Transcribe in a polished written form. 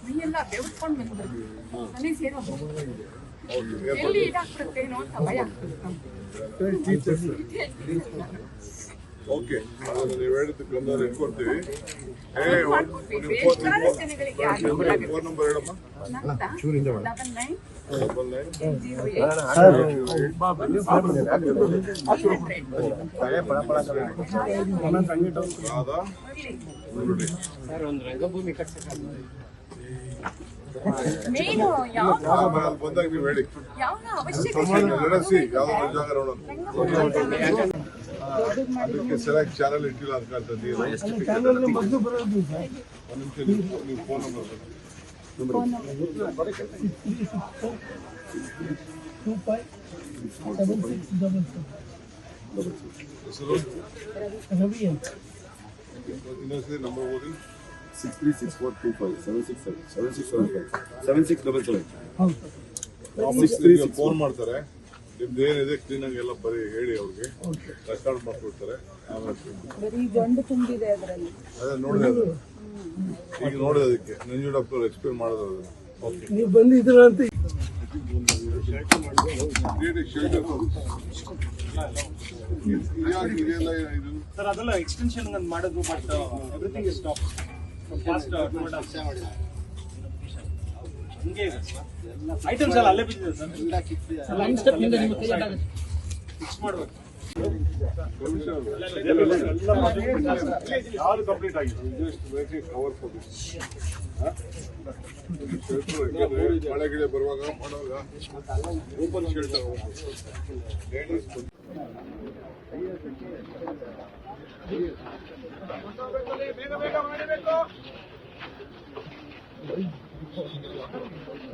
ಮೈಯೆಲ್ಲ ಬೆವರ್ಕೊಂಡು ಬಂದ್ರು ಮನೆಗೆ ಸೇರೋದು ಎಲ್ಲಿ ಇದಾಗ್ಬಿಡುತ್ತೇನೋ ಅಂತ ಭಯ. ಓಕೆ, ನೀವು ಹೇಳಿದ್ದಕ್ಕೆ ಒಂದು ಕೊಡ್ತೀವಿ. ಫೋನ್ ನಂಬರ್ ಹೇಳಮ್ಮ. 99 ಬಂದಾಗ ನೀವು ಹೇಳಿ. ಅದಕ್ಕೆ ಸರಿಯಾಗಿ ಚಾನಲ್ ಇಟ್ಟಿಲ್ಲ ಅಂತ ಕಾಣ್ತದೆ. ನೀವು ಫೋನ್ ನಂಬರ್ ಇನ್ನೊಂದ್ಸರಿ ನಂಬರ್ ಓದಿ. 6364257677 ಫೋನ್ ಮಾಡ್ತಾರೆ. ನಿಮ್ದು ಏನಿದೆ ಕ್ಲೀನ್ ಆಗಿ ಎಲ್ಲ ಬರೀ ಹೇಳಿ ಅವ್ರಿಗೆ, ರೆಕಾರ್ಡ್ ಮಾಡ್ಕೊಡ್ತಾರೆ. ಅದೇ ನೋಡಿದೆ, ಈಗ ನೋಡಿದೆ. ಅದಕ್ಕೆ ನಂಜು ಡಾಕ್ಟರ್ ಎಕ್ಸ್ಪ್ಲೇನ್ ಮಾಡೋದು ಅದನ್ನ. ನೀವು ಬಂದಿದ್ರ ಅಂತ ಸರ್ ಅದೆಲ್ಲ ಎಕ್ಸ್ಟೆನ್ಷನ್ ಮಾಡಿದ್ರು, but everything is stop. Fast ಹಂಗೆ ಇದೆ ಸರ್. ಐಟಮ್ಸ್ ಎಲ್ಲ ಅಲ್ಲೇ ಬಿದ್ದಿದೆ ಸರ್. ಫಿಕ್ಸ್ ಮಾಡಬೇಕು. ಯಾರು ಕಂಪ್ಲೀಟ್ ಆಗಿದೆ ಕವರ್ ಮಳೆ ಗಿಡ ಬರುವಾಗ ಮಾಡುವಾಗ ಓಪನ್ ಶೆಲ್ಟರ್ ಬೇಗ ಮಾಡಬೇಕು.